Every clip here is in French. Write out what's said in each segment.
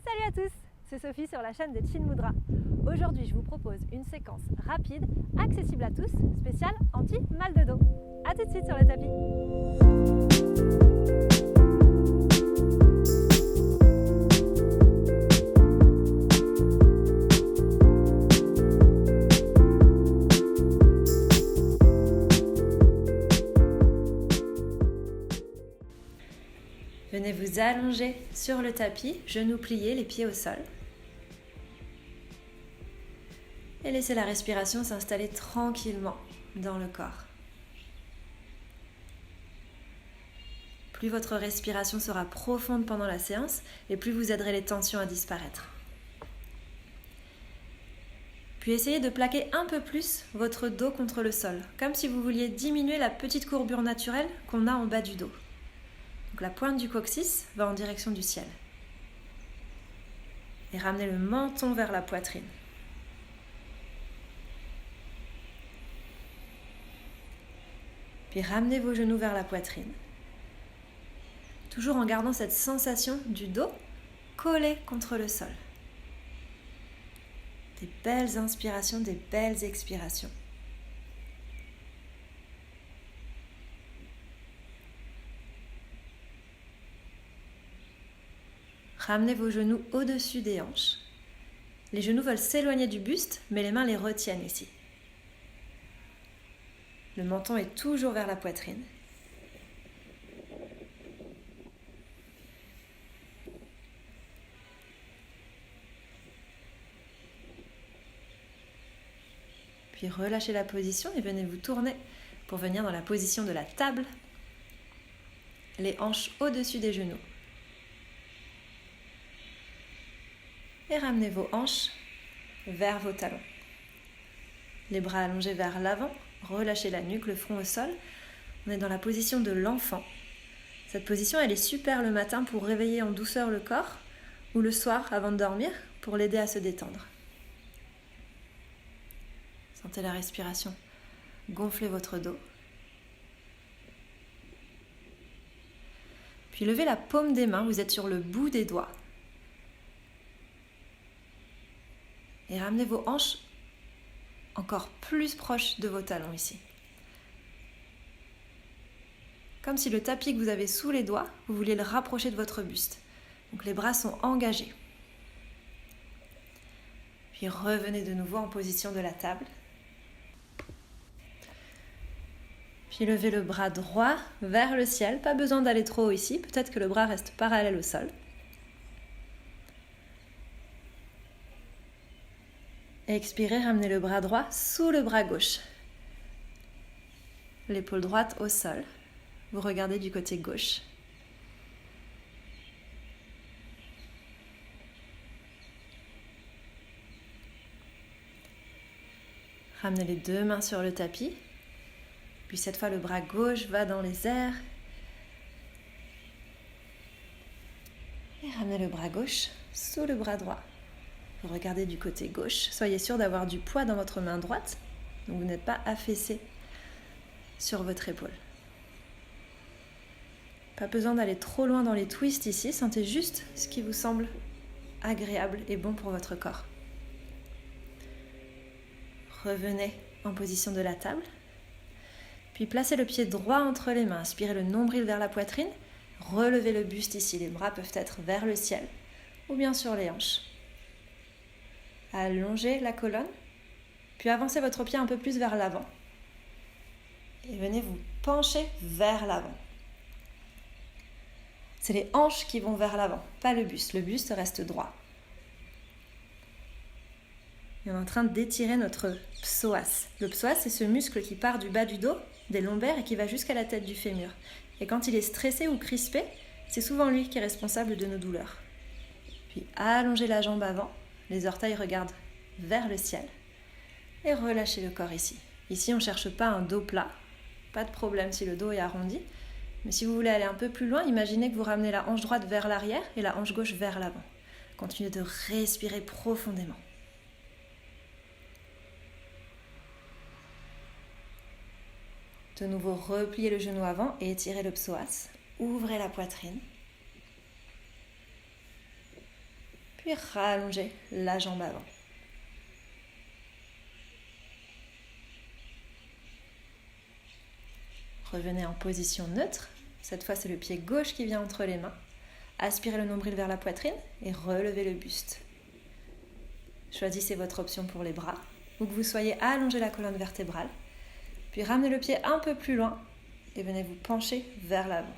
Salut à tous, c'est Sophie sur la chaîne des Chin Mudra. Aujourd'hui, je vous propose une séquence rapide, accessible à tous, spéciale anti-mal de dos. A tout de suite sur le tapis. Venez vous allonger sur le tapis, genoux pliés, les pieds au sol. Et laissez la respiration s'installer tranquillement dans le corps. Plus votre respiration sera profonde pendant la séance et plus vous aiderez les tensions à disparaître. Puis essayez de plaquer un peu plus votre dos contre le sol, comme si vous vouliez diminuer la petite courbure naturelle qu'on a en bas du dos. Donc la pointe du coccyx va en direction du ciel. Et ramenez le menton vers la poitrine. Puis ramenez vos genoux vers la poitrine. Toujours en gardant cette sensation du dos collé contre le sol. Des belles inspirations, des belles expirations. Ramenez vos genoux au-dessus des hanches. Les genoux veulent s'éloigner du buste, mais les mains les retiennent ici. Le menton est toujours vers la poitrine. Puis relâchez la position et venez vous tourner pour venir dans la position de la table. Les hanches au-dessus des genoux. Et ramenez vos hanches vers vos talons. Les bras allongés vers l'avant, relâchez la nuque, le front au sol. On est dans la position de l'enfant. Cette position, elle est super le matin pour réveiller en douceur le corps ou le soir avant de dormir pour l'aider à se détendre. Sentez la respiration. Gonflez votre dos. Puis levez la paume des mains, vous êtes sur le bout des doigts. Et ramenez vos hanches encore plus proches de vos talons ici. Comme si le tapis que vous avez sous les doigts, vous vouliez le rapprocher de votre buste. Donc les bras sont engagés. Puis revenez de nouveau en position de la table. Puis levez le bras droit vers le ciel. Pas besoin d'aller trop haut ici. Peut-être que le bras reste parallèle au sol. Expirez, ramenez le bras droit sous le bras gauche. L'épaule droite au sol. Vous regardez du côté gauche. Ramenez les deux mains sur le tapis. Puis cette fois, le bras gauche va dans les airs. Et ramenez le bras gauche sous le bras droit. Vous regardez du côté gauche. Soyez sûr d'avoir du poids dans votre main droite. Donc vous n'êtes pas affaissé sur votre épaule. Pas besoin d'aller trop loin dans les twists ici. Sentez juste ce qui vous semble agréable et bon pour votre corps. Revenez en position de la table. Puis placez le pied droit entre les mains. Inspirez le nombril vers la poitrine. Relevez le buste ici. Les bras peuvent être vers le ciel ou bien sur les hanches. Allongez la colonne, puis avancez votre pied un peu plus vers l'avant. Et venez vous pencher vers l'avant. C'est les hanches qui vont vers l'avant, pas le buste. Le buste reste droit. Et on est en train d'étirer notre psoas. Le psoas, c'est ce muscle qui part du bas du dos, des lombaires, et qui va jusqu'à la tête du fémur. Et quand il est stressé ou crispé, c'est souvent lui qui est responsable de nos douleurs. Puis allongez la jambe avant. Les orteils regardent vers le ciel et relâchez le corps ici. Ici, on ne cherche pas un dos plat. Pas de problème si le dos est arrondi. Mais si vous voulez aller un peu plus loin, imaginez que vous ramenez la hanche droite vers l'arrière et la hanche gauche vers l'avant. Continuez de respirer profondément. De nouveau, repliez le genou avant et étirez le psoas. Ouvrez la poitrine. puis rallongez la jambe avant. Revenez en position neutre. Cette fois, c'est le pied gauche qui vient entre les mains. Aspirez le nombril vers la poitrine et relevez le buste. Choisissez votre option pour les bras, ou que vous soyez allongé la colonne vertébrale. Puis ramenez le pied un peu plus loin et venez vous pencher vers l'avant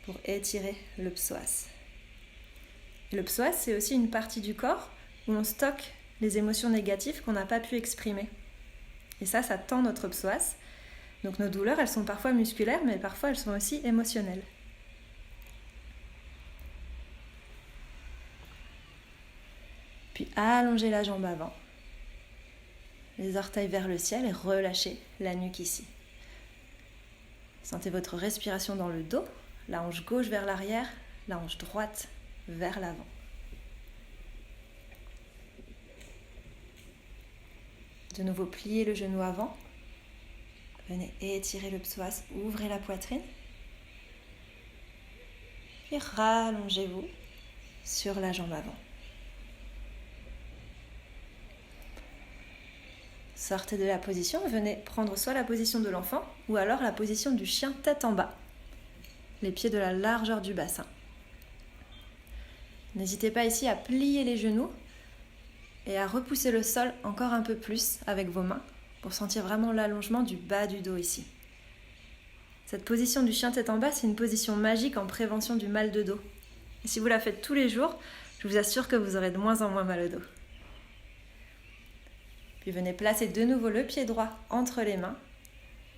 pour étirer le psoas. Le psoas, c'est aussi une partie du corps où on stocke les émotions négatives qu'on n'a pas pu exprimer. Et ça tend notre psoas. Donc nos douleurs, elles sont parfois musculaires, mais parfois elles sont aussi émotionnelles. Puis allongez la jambe avant. Les orteils vers le ciel et relâchez la nuque ici. Sentez votre respiration dans le dos, la hanche gauche vers l'arrière, la hanche droite vers l'avant. De nouveau, pliez le genou avant. Venez étirer le psoas, ouvrez la poitrine. Puis rallongez-vous sur la jambe avant. Sortez de la position, venez prendre soit la position de l'enfant ou alors la position du chien tête en bas. Les pieds de la largeur du bassin. N'hésitez pas ici à plier les genoux et à repousser le sol encore un peu plus avec vos mains pour sentir vraiment l'allongement du bas du dos ici. Cette position du chien tête en bas, c'est une position magique en prévention du mal de dos. Et si vous la faites tous les jours, je vous assure que vous aurez de moins en moins mal au dos. Puis venez placer de nouveau le pied droit entre les mains.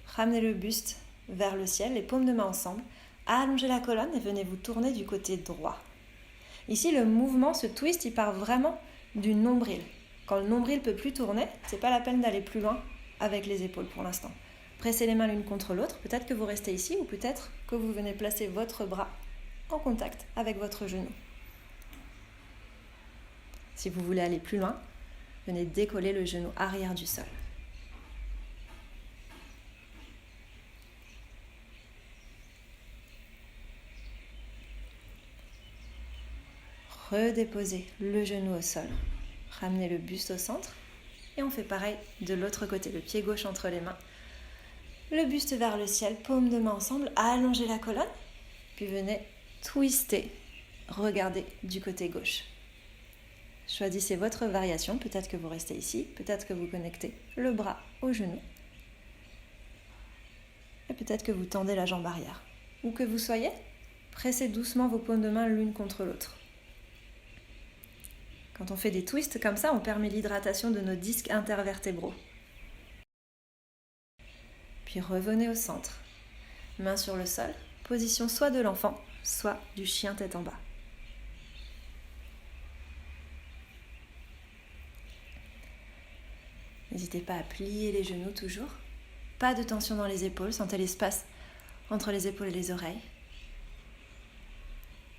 Ramenez le buste vers le ciel, les paumes de main ensemble. Allongez la colonne et venez vous tourner du côté droit. Ici, le mouvement, ce twist, il part vraiment du nombril. Quand le nombril ne peut plus tourner, ce n'est pas la peine d'aller plus loin avec les épaules pour l'instant. Pressez les mains l'une contre l'autre. Peut-être que vous restez ici ou peut-être que vous venez placer votre bras en contact avec votre genou. Si vous voulez aller plus loin, venez décoller le genou arrière du sol. Redéposez le genou au sol. Ramenez le buste au centre. Et on fait pareil de l'autre côté, le pied gauche entre les mains. Le buste vers le ciel, paumes de main ensemble. Allongez la colonne. Puis venez twister. Regardez du côté gauche. Choisissez votre variation, peut-être que vous restez ici, peut-être que vous connectez le bras au genou et peut-être que vous tendez la jambe arrière. Où que vous soyez, pressez doucement vos paumes de main l'une contre l'autre. Quand on fait des twists comme ça, on permet l'hydratation de nos disques intervertébraux. Puis revenez au centre, main sur le sol, position soit de l'enfant, soit du chien tête en bas. N'hésitez pas à plier les genoux toujours. Pas de tension dans les épaules, sentez l'espace entre les épaules et les oreilles.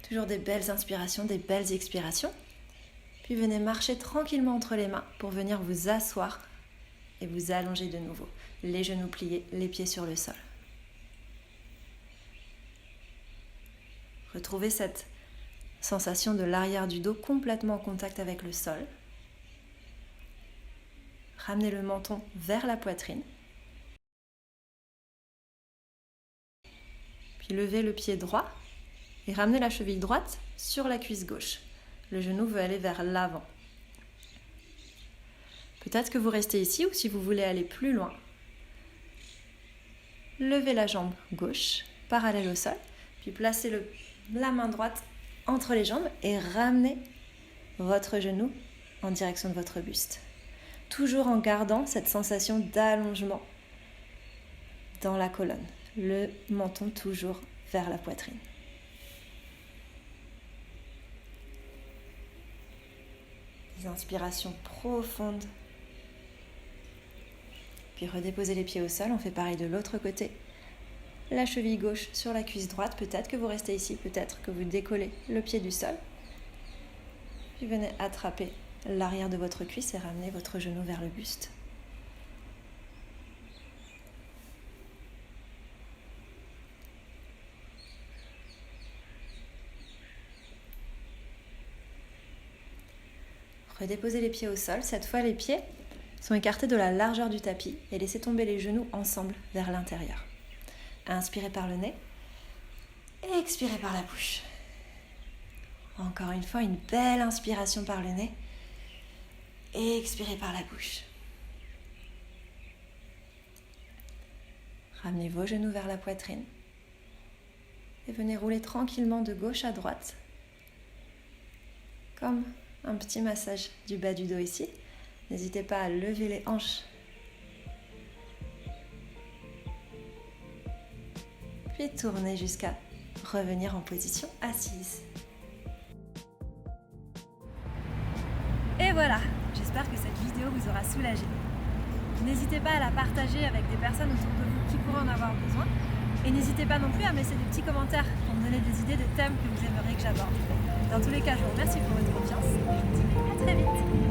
Toujours des belles inspirations, des belles expirations. Puis venez marcher tranquillement entre les mains pour venir vous asseoir et vous allonger de nouveau. Les genoux pliés, les pieds sur le sol. Retrouvez cette sensation de l'arrière du dos complètement en contact avec le sol. Ramenez le menton vers la poitrine. Puis levez le pied droit et ramenez la cheville droite sur la cuisse gauche. Le genou veut aller vers l'avant. Peut-être que vous restez ici ou si vous voulez aller plus loin, levez la jambe gauche parallèle au sol, puis placez la main droite entre les jambes et ramenez votre genou en direction de votre buste. Toujours en gardant cette sensation d'allongement dans la colonne. Le menton toujours vers la poitrine. Des inspirations profondes. Puis redéposez les pieds au sol, on fait pareil de l'autre côté. La cheville gauche sur la cuisse droite, peut-être que vous restez ici, peut-être que vous décollez le pied du sol. Puis venez attraper l'arrière de votre cuisse et ramenez votre genou vers le buste. Redéposez les pieds au sol. Cette fois, les pieds sont écartés de la largeur du tapis et laissez tomber les genoux ensemble vers l'intérieur. Inspirez par le nez et expirez par la bouche. Encore une fois, une belle inspiration par le nez et expirez par la bouche. Ramenez vos genoux vers la poitrine et venez rouler tranquillement de gauche à droite, comme un petit massage du bas du dos ici. N'hésitez pas à lever les hanches. Puis tournez jusqu'à revenir en position assise. Et voilà, j'espère que cette vidéo vous aura soulagé. N'hésitez pas à la partager avec des personnes autour de vous qui pourraient en avoir besoin. Et n'hésitez pas non plus à me laisser des petits commentaires pour me donner des idées de thèmes que vous aimeriez que j'aborde. Dans tous les cas, je vous remercie pour votre confiance et je vous dis à très vite.